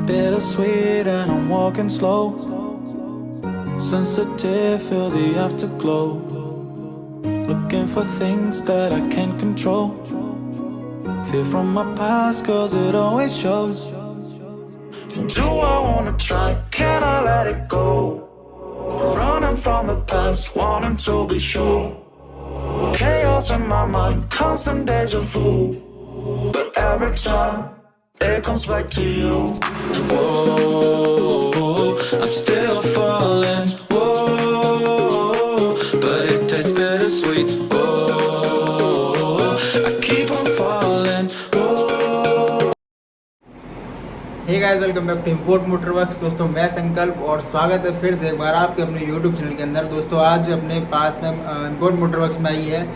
bittersweet and I'm walking slow. Sensitive, feel the afterglow. Looking for things that I can't control. Fear from my past, cause it always shows. Do I wanna try? Can I let it go? Running from the past, wanting to be sure. Chaos in my mind, constant deja vu. But every time it comes back to you. Whoa, I'm still falling. Whoa, but it tastes bittersweet. Whoa, I keep on falling. Whoa. Hey guys, welcome back to import Motorworks. दोस्तों मैं संकल्प और स्वागत है फिर से एक बार आपके अपने यूट्यूब चैनल के अंदर। दोस्तों आज अपने पास में इम्पोर्ट मोटरवर्क्स में आई है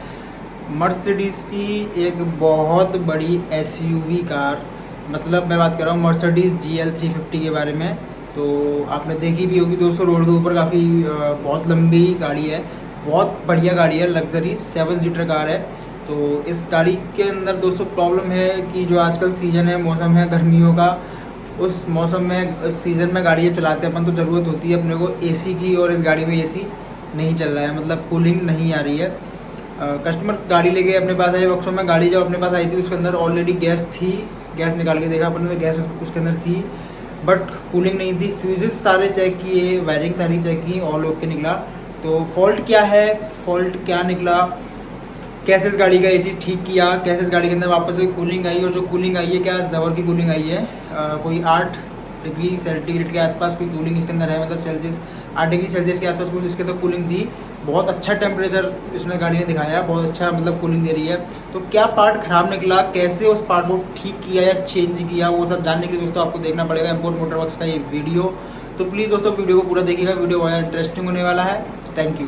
मर्सिडीज़ की एक बहुत बड़ी एसयूवी कार। मतलब मैं बात कर रहा हूँ मर्सिडीज़ GL 350 के बारे में। तो आपने देखी भी होगी दोस्तों, रोड के ऊपर काफ़ी बहुत लंबी गाड़ी है, बहुत बढ़िया गाड़ी है, लग्जरी 7 सीटर कार है। तो इस गाड़ी के अंदर दोस्तों प्रॉब्लम है कि जो आजकल सीज़न है, मौसम है गर्मियों का, उस मौसम में उस सीज़न में गाड़ी जब चलाते हैं अपन तो ज़रूरत होती है अपने को एसी की, और इस गाड़ी में एसी नहीं चल रहा है, मतलब कूलिंग नहीं आ रही है। कस्टमर गाड़ी लेके अपने पास आए वर्कशॉप में। गाड़ी जब अपने पास आई थी उसके अंदर ऑलरेडी गैस थी, गैस निकाल के देखा अपन ने तो गैस उसके अंदर थी, बट कूलिंग नहीं थी। फ्यूजेस सारे चेक किए, वायरिंग सारी चेक की, ऑल ओके निकला। तो फॉल्ट क्या है, फॉल्ट क्या निकला, कैसे इस गाड़ी का एसी ठीक किया, कैसे इस गाड़ी के अंदर वापस से कूलिंग आई, और जो कूलिंग आई है क्या ज़बर की कूलिंग आई है। कोई 8 डिग्री सेंटीग्रेड के आसपास कोई कूलिंग इसके अंदर है, मतलब सेल्सियस 8 डिग्री सेल्सियस के आसपास कुछ इसके अंदर कूलिंग थी। बहुत अच्छा टेम्परेचर इसने गाड़ी ने दिखाया, बहुत अच्छा मतलब कूलिंग दे रही है। तो क्या पार्ट ख़राब निकला, कैसे उस पार्ट को ठीक किया या चेंज किया, वो सब जानने के लिए दोस्तों आपको देखना पड़ेगा इम्पोर्ट मोटरवर्क्स का ये वीडियो। तो प्लीज़ दोस्तों वीडियो को पूरा देखिएगा, वीडियो बहुत इंटरेस्टिंग होने वाला है। Thank you.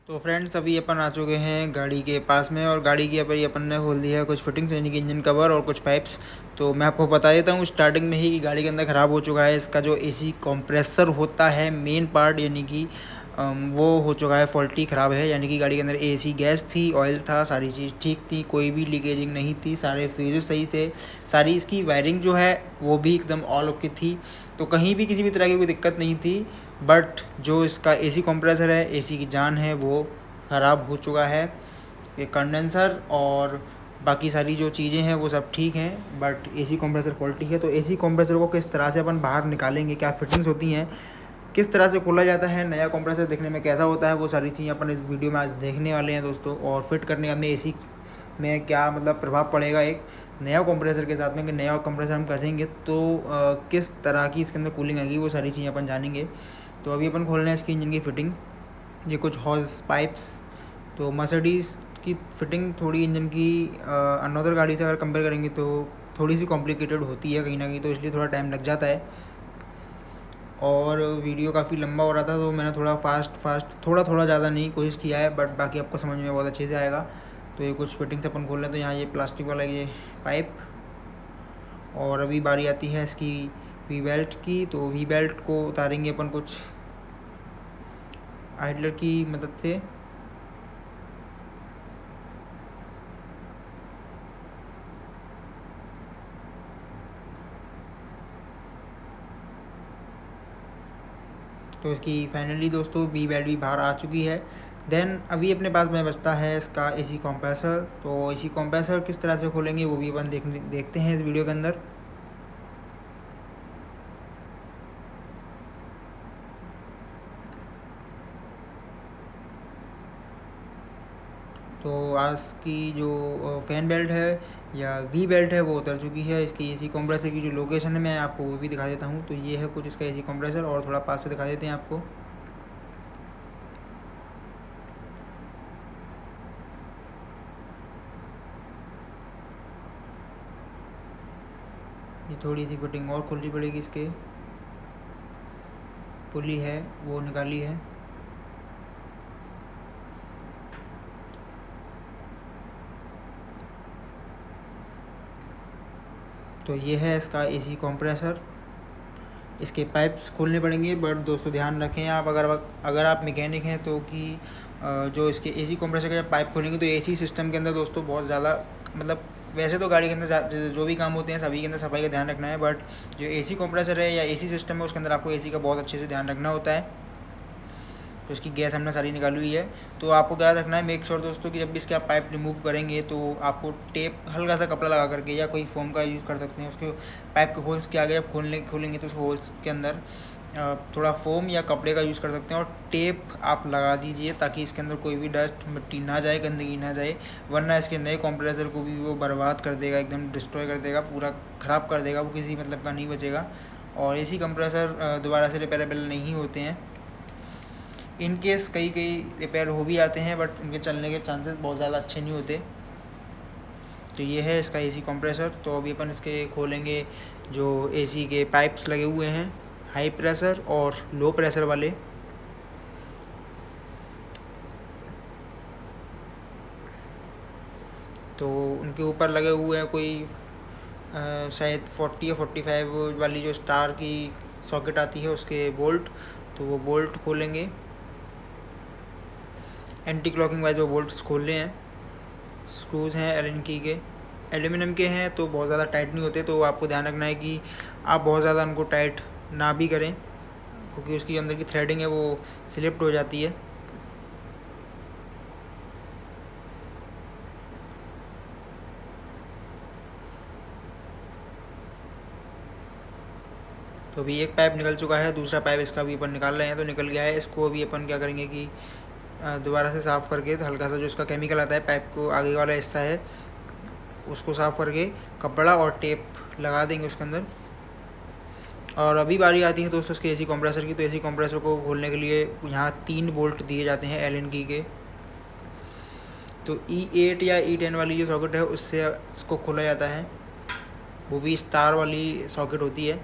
तो फ्रेंड्स अभी अपन आ चुके हैं गाड़ी के पास में, और गाड़ी के ऊपर ही अपन ने खोल दिया है कुछ फिटिंग्स, यानी कि इंजन कवर और कुछ पाइप्स। तो मैं आपको बता देता हूँ स्टार्टिंग में ही कि गाड़ी के अंदर ख़राब हो चुका है इसका जो एसी कंप्रेसर होता है मेन पार्ट, यानी कि वो हो चुका है फॉल्टी, ख़राब है। यानी कि गाड़ी के अंदर एसी गैस थी, ऑयल था, सारी चीज़ ठीक थी, कोई भी लीकेजिंग नहीं थी, सारे फ्यूजेस सही थे, सारी इसकी वायरिंग जो है वो भी एकदम ऑल ओके थी। तो कहीं भी किसी भी तरह की कोई दिक्कत नहीं थी। बट जो इसका एसी कंप्रेसर है, एसी की जान है, वो ख़राब हो चुका है। ये कंडेंसर और बाकी सारी जो चीज़ें हैं वो सब ठीक हैं, बट एसी कंप्रेसर फॉल्टी है। तो एसी कंप्रेसर को किस तरह से अपन बाहर निकालेंगे, क्या फिटिंग्स होती हैं, किस तरह से खोला जाता है, नया कंप्रेसर देखने में कैसा होता है, वो सारी चीज़ें अपन इस वीडियो में आज देखने वाले हैं दोस्तों। और फिट करने का हमें एसी में क्या मतलब प्रभाव पड़ेगा एक नया कंप्रेसर के साथ में, कि नया कंप्रेसर हम कसेंगे तो किस तरह की इसके अंदर कूलिंग आएगी, वो सारी चीज़ें अपन जानेंगे। तो अभी अपन खोल रहे हैं इसकी इंजन की फ़िटिंग। ये कुछ हॉर्स पाइप्स। तो मर्सिडीज़ की फ़िटिंग थोड़ी इंजन की अनदर गाड़ी से अगर कंपेयर करेंगे तो थोड़ी सी कॉम्प्लिकेटेड होती है कहीं ना कहीं, तो इसलिए थोड़ा टाइम लग जाता है। और वीडियो काफ़ी लंबा हो रहा था तो मैंने थोड़ा फास्ट थोड़ा ज़्यादा नहीं कोशिश किया है, बट बाकी आपको समझ में बहुत अच्छे से आएगा। तो ये कुछ फिटिंग्स अपन खोल रहे हैं। तो यहाँ ये प्लास्टिक वाला ये पाइप, और अभी बारी आती है इसकी वी बेल्ट की। तो वी बेल्ट को उतारेंगे अपन कुछ आइडलर की मदद से। तो इसकी फाइनली दोस्तों वी बेल्ट भी बाहर आ चुकी है। देन अभी अपने पास में बचता है इसका एसी कंप्रेसर। तो एसी कंप्रेसर किस तरह से खोलेंगे वो भी अपन देखते हैं इस वीडियो के अंदर। तो आज की जो फ़ैन बेल्ट है या वी बेल्ट है वो उतर चुकी है। इसकी एसी कंप्रेसर की जो लोकेशन है मैं आपको वो भी दिखा देता हूँ। तो ये है कुछ इसका एसी कंप्रेसर, और थोड़ा पास से दिखा देते हैं आपको। ये थोड़ी सी फिटिंग और खोलनी पड़ेगी, इसके पुली है वो निकाली है। तो ये है इसका एसी कंप्रेसर। इसके पाइप्स खोलने पड़ेंगे, बट दोस्तों ध्यान रखें आप अगर आप मैकेनिक हैं तो कि जो इसके एसी कंप्रेसर का पाइप खोलेंगे तो एसी सिस्टम के अंदर दोस्तों बहुत ज़्यादा मतलब वैसे तो गाड़ी के अंदर जो भी काम होते हैं सभी के अंदर सफाई का ध्यान रखना है, बट जो एसी कंप्रेसर है या एसी सिस्टम है उसके अंदर आपको एसी का बहुत अच्छे से ध्यान रखना होता है। तो इसकी गैस हमने सारी निकाली हुई है। तो आपको क्या रखना है, मेक श्योर दोस्तों कि जब भी इसके आप पाइप रिमूव करेंगे तो आपको टेप हल्का सा कपड़ा लगा करके या कोई फोम का यूज़ कर सकते हैं, उसके पाइप के होल्स के आगे जब खोलेंगे तो उस होल्स के अंदर थोड़ा फोम या कपड़े का यूज़ कर सकते हैं और टेप आप लगा दीजिए ताकि इसके अंदर कोई भी डस्ट मिट्टी ना जाए, गंदगी ना जाए, वरना इसके नए कंप्रेसर को भी वो बर्बाद कर देगा, एकदम डिस्ट्रॉय कर देगा, पूरा ख़राब कर देगा, वो किसी मतलब का नहीं बचेगा। और एसी कंप्रेसर दोबारा से रिपेयरेबल नहीं होते हैं। इन केस कई रिपेयर हो भी आते हैं बट उनके चलने के चांसेस बहुत ज़्यादा अच्छे नहीं होते। तो ये है इसका एसी कंप्रेसर। तो अभी अपन इसके खोलेंगे जो एसी के पाइप्स लगे हुए हैं, हाई प्रेशर और लो प्रेशर वाले। तो उनके ऊपर लगे हुए हैं कोई शायद 40 या 45 वाली जो स्टार की सॉकेट आती है उसके बोल्ट। तो वो बोल्ट खोलेंगे, एंटी क्लॉकिंग वाइज वो बोल्ट्स खोल हैं। स्क्रूज़ हैं एल्यूमिनियम के हैं तो बहुत ज़्यादा टाइट नहीं होते। तो आपको ध्यान रखना है कि आप बहुत ज़्यादा उनको टाइट ना भी करें क्योंकि उसकी अंदर की थ्रेडिंग है वो स्लिप्ड हो जाती है। तो अभी एक पाइप निकल चुका है, दूसरा पाइप इसका भी अपन निकाल रहे हैं। तो निकल गया है, इसको अभी अपन क्या करेंगे कि दोबारा से साफ़ करके हल्का सा जो इसका केमिकल आता है पाइप को आगे वाला हिस्सा है उसको साफ़ करके कपड़ा और टेप लगा देंगे उसके अंदर। और अभी बारी आती है दोस्तों इसके एसी कंप्रेसर की। तो एसी कंप्रेसर को खोलने के लिए यहाँ 3 बोल्ट दिए जाते हैं एलन की के। तो E8 या E10 वाली जो सॉकेट है उससे इसको खोला जाता है, वो भी स्टार वाली सॉकेट होती है।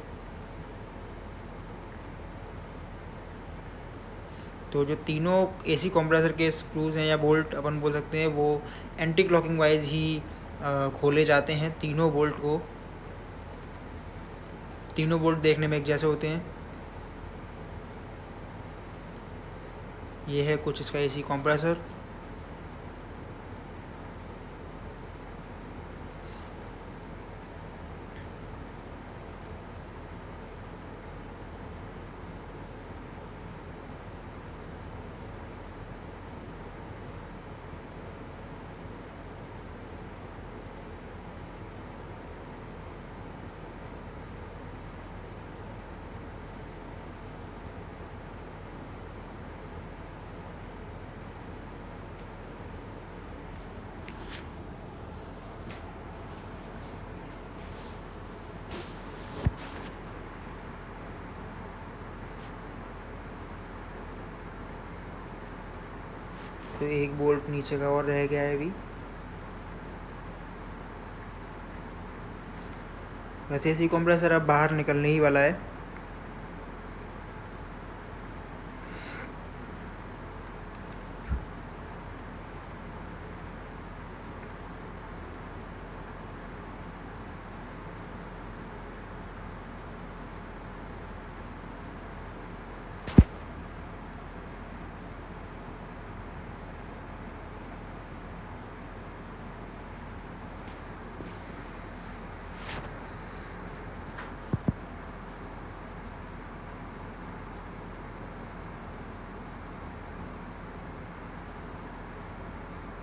तो जो तीनों एसी कंप्रेसर के स्क्रूज़ हैं या बोल्ट अपन बोल सकते हैं वो एंटी क्लॉकिंग वाइज ही खोले जाते हैं। तीनों बोल्ट देखने में एक जैसे होते हैं। ये है कुछ इसका एसी कंप्रेसर। तो एक बोल्ट नीचे का और रह गया है अभी। वैसे एसी कंप्रेसर अब बाहर निकलने ही वाला है।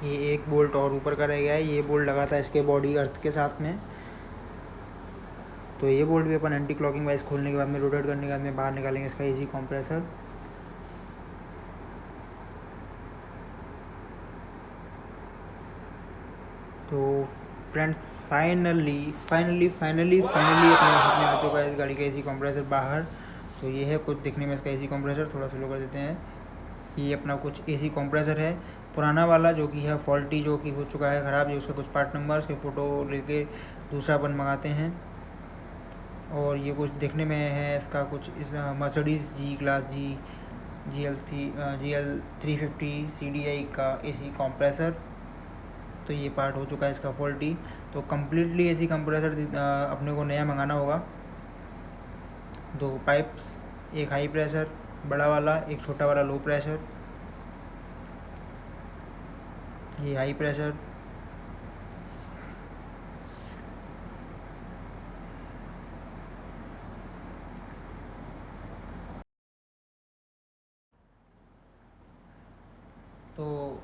ये एक बोल्ट और ऊपर का रह गया है, ये बोल्ट लगा था इसके बॉडी अर्थ के साथ में। तो ये बोल्ट भी अपन एंटी क्लॉकिंग वाइज खोलने के बाद में रोटेट करने के बाद में बाहर निकालेंगे इसका एसी कंप्रेसर। तो फ्रेंड्स फाइनली अपने हाथ में आ चुका है इस गाड़ी का एसी कंप्रेसर बाहर। तो ये है कुछ दिखने में इसका एसी कंप्रेसर। थोड़ा स्लो कर देते हैं। ये अपना कुछ एसी कंप्रेसर है पुराना वाला जो कि है फॉल्टी, जो कि हो चुका है ख़राब। जो उसका कुछ पार्ट नंबर उसके फ़ोटो लेके दूसरा अपन मंगाते हैं। और ये कुछ दिखने में है इसका कुछ इस मर्सिडीज़ जी क्लास GL 350 CDI का एसी कंप्रेसर। तो ये पार्ट हो चुका है इसका फॉल्टी। तो कम्प्लीटली एसी कंप्रेसर अपने को नया मंगाना होगा। 2 पाइप्स, एक हाई प्रेशर बड़ा वाला, एक छोटा वाला लो प्रेशर। ये हाई प्रेशर,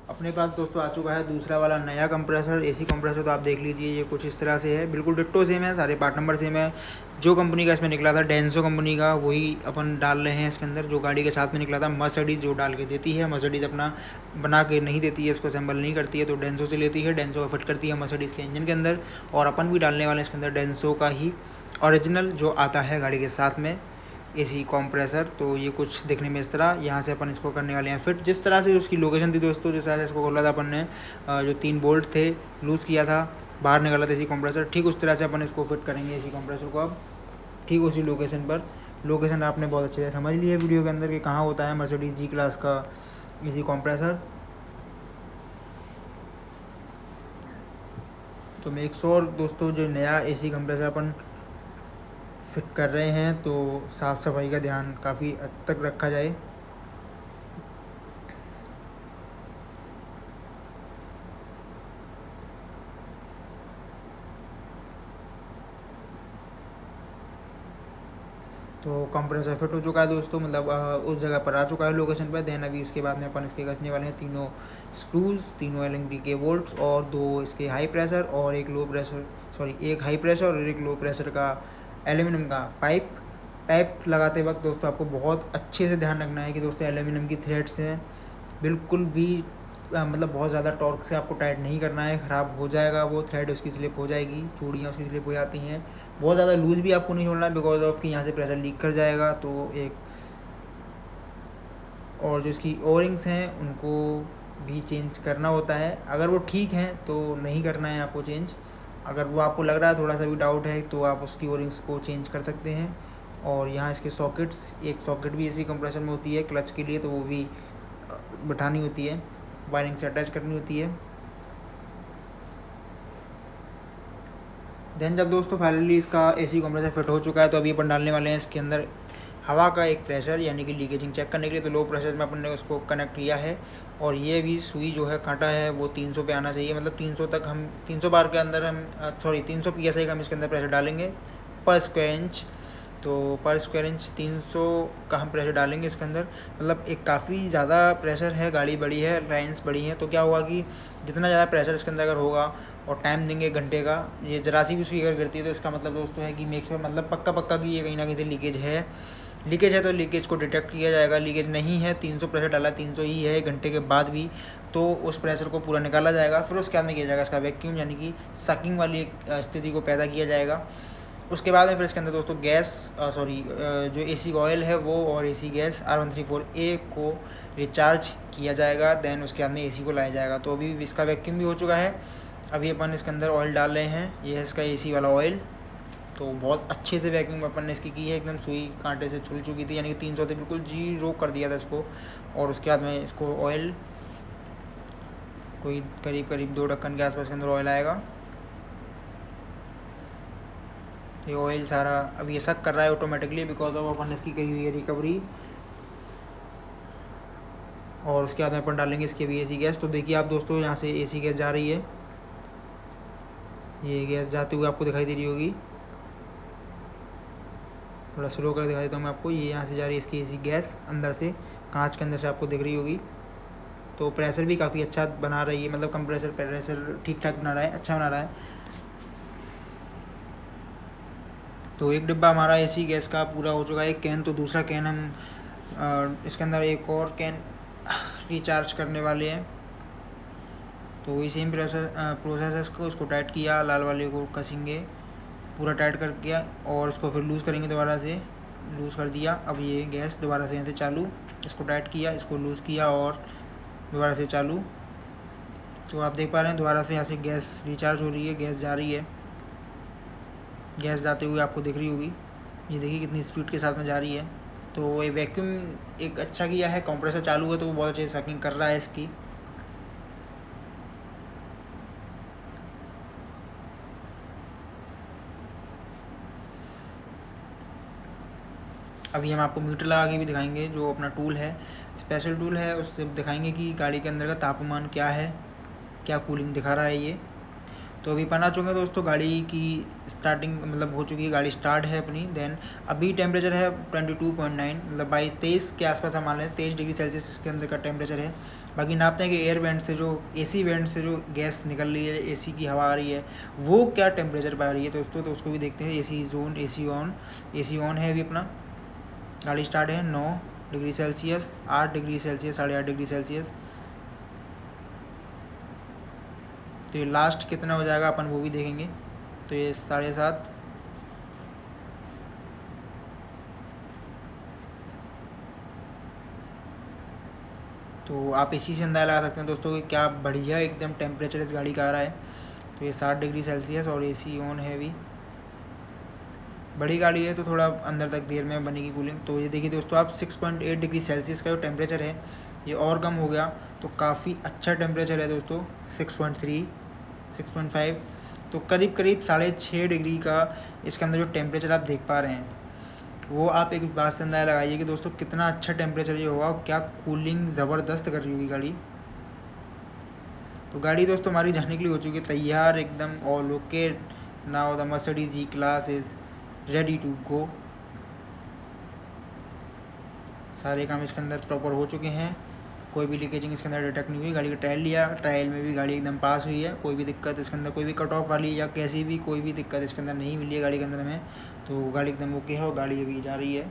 अपने पास दोस्तों आ चुका है दूसरा वाला नया कंप्रेसर, एसी कंप्रेसर। तो आप देख लीजिए ये कुछ इस तरह से है, बिल्कुल डिट्टो सेम है, सारे पार्ट नंबर सेम है। जो कंपनी का इसमें निकला था डेंसो कंपनी का, वही अपन डाल रहे हैं इसके अंदर। जो गाड़ी के साथ में निकला था मर्सिडीज़ जो डाल के देती है, मर्सिडीज़ अपना बना के नहीं देती है, इसको असेंबल नहीं करती है, तो डेंसो से लेती है, डेंसो का फिट करती है मर्सिडीज़ के इंजन के अंदर। और अपन भी डालने वाले हैं इसके अंदर डेंसो का ही ओरिजिनल जो आता है गाड़ी के साथ में एसी कंप्रेसर। तो ये कुछ देखने में इस तरह, यहाँ से अपन इसको करने वाले हैं फिट। जिस तरह से उसकी लोकेशन थी दोस्तों, जिस तरह से इसको खोला था अपन ने, जो 3 बोल्ट थे लूज़ किया था, बाहर निकाला था एसी कंप्रेसर, ठीक उस तरह से अपन इसको फिट करेंगे एसी कंप्रेसर को अब, ठीक उसी लोकेशन पर। लोकेशन आपने बहुत अच्छे से समझ लिया है वीडियो के अंदर कि कहाँ होता है मर्सिडीज़ जी क्लास का एसी कंप्रेसर। तो मेक श्योर दोस्तों जो नया एसी कंप्रेसर अपन फिट कर रहे हैं तो साफ़ सफाई का ध्यान काफ़ी हद तक रखा जाए। तो कंप्रेसर फिट हो चुका है दोस्तों, मतलब उस जगह पर आ चुका है लोकेशन पर। देन अभी उसके बाद में अपन इसके कसने वाले हैं तीनों स्क्रूज़, तीनों LNB के बोल्ट्स, और 2 इसके हाई प्रेशर और एक लो प्रेशर, सॉरी एक हाई प्रेशर और एक लो प्रेशर का एल्यूमिनियम का पाइप लगाते वक्त दोस्तों आपको बहुत अच्छे से ध्यान रखना है कि दोस्तों एल्यूमिनियम की थ्रेड्स हैं, बिल्कुल भी मतलब बहुत ज़्यादा टॉर्क से आपको टाइट नहीं करना है, ख़राब हो जाएगा वो थ्रेड, उसकी स्लिप हो जाएगी, चूड़ियाँ उसकी स्लिप हो जाती हैं। बहुत ज़्यादा लूज़ भी आपको नहीं छोड़ना है, बिकॉज ऑफ कि यहाँ से प्रेशर लीक कर जाएगा। तो एक और जो इसकी ओरिंग्स हैं उनको भी चेंज करना होता है, अगर वो ठीक हैं तो नहीं करना है आपको चेंज। अगर वो आपको लग रहा है थोड़ा सा भी डाउट है तो आप उसकी ओरिंग्स को चेंज कर सकते हैं। और यहाँ इसके सॉकेट्स, एक सॉकेट भी एसी कंप्रेसर में होती है क्लच के लिए, तो वो भी बैठानी होती है, वायरिंग से अटैच करनी होती है। देन जब दोस्तों फाइनली इसका एसी कंप्रेसर फिट हो चुका है तो अभी अपन डालने वाले हैं इसके अंदर हवा का एक प्रेशर, यानी कि लीकेजिंग चेक करने के लिए। तो लो प्रेशर में अपन ने उसको कनेक्ट किया है, और ये भी सुई जो है कांटा है वो 300 पे आना चाहिए, मतलब 300 तक हम 300 बार के अंदर हम 300 PSI का हम इसके अंदर प्रेशर डालेंगे पर स्क्वायर इंच। तो पर स्क्वायर इंच 300 का हम प्रेशर डालेंगे इसके अंदर, मतलब एक काफ़ी ज़्यादा प्रेशर है, गाड़ी बड़ी है, लाइन्स बड़ी हैं, तो क्या होगा कि जितना ज़्यादा प्रेशर इसके अंदर अगर होगा और टाइम देंगे घंटे का, ये जरा सी भी सुई अगर गिरती है तो इसका मतलब दोस्तों है कि मेक्स में मतलब पक्का कि ये कहीं ना कहीं से लीकेज है। तो लीकेज को डिटेक्ट किया जाएगा, लीकेज नहीं है, 300 प्रेशर डाला, 300 ही है, 1 घंटे के बाद भी, तो उस प्रेशर को पूरा निकाला जाएगा। फिर उसके बाद में किया जाएगा इसका वैक्यूम, यानी कि सकिंग वाली एक स्थिति को पैदा किया जाएगा। उसके बाद में फिर इसके अंदर दोस्तों जो एसी ऑयल है वो और एसी गैस R134A को रिचार्ज किया जाएगा। देन उसके बाद में एसी को लाया जाएगा। तो अभी इसका वैक्यूम भी हो चुका है, अभी अपन इसके अंदर ऑयल डाल रहे हैं, ये है इसका एसी वाला ऑयल। तो बहुत अच्छे से वैक्यूम अपन ने इसकी की है, एकदम सुई कांटे से छुल चुकी थी, यानी कि 300 से बिल्कुल 0 कर दिया था इसको। और उसके बाद में इसको ऑयल कोई करीब 2 ढक्कन के आसपास के अंदर ऑयल आएगा। ये ऑयल सारा अब ये सक कर रहा है ऑटोमेटिकली, बिकॉज ऑफ अपन इसकी कही हुई है रिकवरी। और उसके बाद में अपन डालेंगे इसके भी एसी गैस। तो देखिए आप दोस्तों, यहाँ से एसी गैस जा रही है, ये गैस जाते हुए आपको दिखाई दे रही होगी, थोड़ा स्लो कर दिखा देता हूँ मैं आपको। ये यहाँ से जा रही है इसकी एसी गैस, अंदर से कांच के अंदर से आपको दिख रही होगी। तो प्रेशर भी काफ़ी अच्छा बना रही है, मतलब कंप्रेसर प्रेशर ठीक ठाक बना रहा है, अच्छा बना रहा है। तो एक डिब्बा हमारा एसी गैस का पूरा हो चुका है, एक कैन। तो दूसरा कैन हम इसके अंदर एक और कैन रिचार्ज करने वाले हैं। तो वही सेम प्रोसेस को इसको टाइट किया, लाल वाले को कसेंगे, पूरा टाइट कर दिया, और इसको फिर लूज़ करेंगे, दोबारा से लूज़ कर दिया। अब ये गैस दोबारा से यहाँ से चालू, इसको टाइट किया, इसको लूज़ किया और दोबारा से चालू। तो आप देख पा रहे हैं दोबारा से यहाँ से गैस रिचार्ज हो रही है, गैस जा रही है, गैस जाते हुए आपको दिख रही होगी, ये देखिए कितनी स्पीड के साथ में जा रही है। तो ये वैक्यूम एक अच्छा किया है, कंप्रेसर चालू है तो वो बहुत अच्छे से सकिंग कर रहा है इसकी। अभी हम आपको मीटर लगा के भी दिखाएंगे, जो अपना टूल है, स्पेशल टूल है, उससे दिखाएंगे कि गाड़ी के अंदर का तापमान क्या है, क्या कूलिंग दिखा रहा है ये। तो अभी अपन आ चुके हैं दोस्तों, गाड़ी की स्टार्टिंग मतलब हो चुकी है, गाड़ी स्टार्ट है अपनी। देन अभी टेम्परेचर है 22.9, मतलब 23 के आसपास हम मान लें, 23 डिग्री सेल्सियस इसके अंदर का टेम्परेचर है। बाकी नापते हैं कि एयर वेंट से जो एसी वेंट से जो गैस निकल रही है, एसी की हवा आ रही है, वो क्या टेम्परेचर पर आ रही है दोस्तों, तो उसको भी देखते हैं। एसी जोन, एसी ऑन है अभी अपना, गाड़ी स्टार्ट है। 9 degree Celsius, 8 degree Celsius, 8.5 degree Celsius. तो ये लास्ट कितना हो जाएगा अपन वो भी देखेंगे। तो ये 7.5। तो आप इसी से अंदाजा लगा सकते हैं दोस्तों कि क्या बढ़िया एकदम टेम्परेचर इस गाड़ी का आ रहा है। तो ये 7 डिग्री सेल्सियस और एसी ऑन है अभी। बड़ी गाड़ी है तो थोड़ा अंदर तक देर में बनेगी कूलिंग। तो ये देखिए दोस्तों आप 6.8 डिग्री सेल्सियस का जो टेम्परेचर है ये और कम हो गया, तो काफ़ी अच्छा टेम्परेचर है दोस्तों। 6.3, 6.5, तो करीब करीब 6.5 डिग्री का इसके अंदर जो टेम्परेचर आप देख पा रहे हैं, वो आप एक बात से अंदाजा लगाइए कि दोस्तों कितना अच्छा टेम्परेचर ये होगा और क्या कूलिंग ज़बरदस्त कर रही होगी गाड़ी। तो गाड़ी दोस्तों हमारी जाने के लिए हो चुकी है तैयार एकदम, all okay. Now the Mercedes G class is ready to go. सारे काम इसके अंदर प्रॉपर हो चुके हैं, कोई भी लीकेजिंग इसके अंदर डिटेक्ट नहीं हुई। गाड़ी का ट्रायल लिया, ट्रायल में भी गाड़ी एकदम पास हुई है, कोई भी दिक्कत इसके अंदर, कोई भी कट ऑफ वाली या कैसी भी कोई भी दिक्कत इसके अंदर नहीं मिली है गाड़ी के अंदर में। तो गाड़ी एकदम ओके है और गाड़ी अभी जा रही है।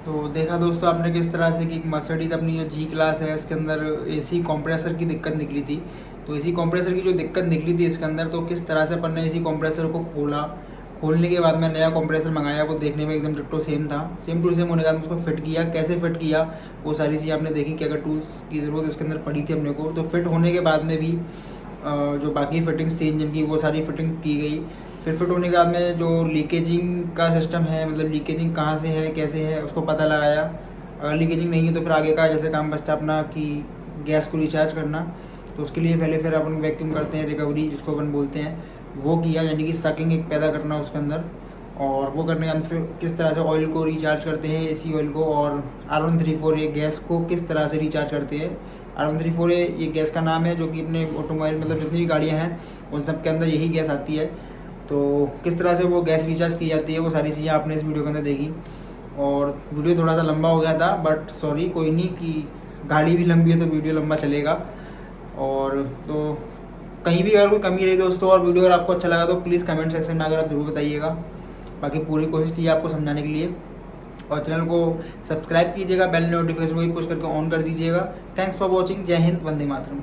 तो देखा दोस्तों आपने किस तरह से कि मर्सिडीज अपनी जो जी क्लास है इसके अंदर एसी कंप्रेसर की दिक्कत निकली थी। तो एसी कंप्रेसर की जो दिक्कत निकली थी इसके अंदर, तो किस तरह से अपन ने एसी कंप्रेसर को खोलने के बाद में नया कंप्रेसर मंगाया, वो देखने में एकदम डिट्टो सेम था। सेम टू सेम होने के बाद उसको फिट किया, कैसे फिट किया वो सारी चीज़ें आपने देखी कि अगर टूल्स की ज़रूरत उसके अंदर पड़ी थी अपने को। तो फिट होने के बाद में भी जो बाकी फिटिंग्स थी इंजन की वो सारी फिटिंग की गई। फिर फिट होने के बाद में जो लीकेजिंग का सिस्टम है, मतलब लीकेजिंग कहाँ से है कैसे है उसको पता लगाया। अगर लीकेजिंग नहीं है तो फिर आगे का जैसे काम बचता है अपना कि गैस को रिचार्ज करना, तो उसके लिए पहले फिर अपन वैक्यूम करते हैं, रिकवरी जिसको अपन बोलते हैं, वो किया, यानी कि सकिंग एक पैदा करना उसके अंदर। और वो करने के बाद फिर किस तरह से ऑयल को रिचार्ज करते हैं, एसी ऑयल को, और R134 ये गैस को किस तरह से रिचार्ज करते हैं। R134 ये गैस का नाम है जो कि अपने ऑटोमोबाइल मतलब जितनी भी गाड़ियाँ हैं उन सब के अंदर यही गैस आती है। तो किस तरह से वो गैस रिचार्ज की जाती है वो सारी चीज़ें आपने इस वीडियो के अंदर देखी। और वीडियो थोड़ा सा लंबा हो गया था, बट सॉरी, कोई नहीं, कि गाड़ी भी लंबी है तो वीडियो लंबा चलेगा। और तो कहीं भी अगर कोई कमी रही दोस्तों और वीडियो अगर आपको अच्छा लगा तो प्लीज़ कमेंट सेक्शन में अगर आप जरूर बताइएगा। बाकी पूरी कोशिश की आपको समझाने के लिए, और चैनल को सब्सक्राइब कीजिएगा, बेल नोटिफिकेशन को भी पुश करके ऑन कर दीजिएगा। Thanks for watching. जय हिंद, वंदे मातरम।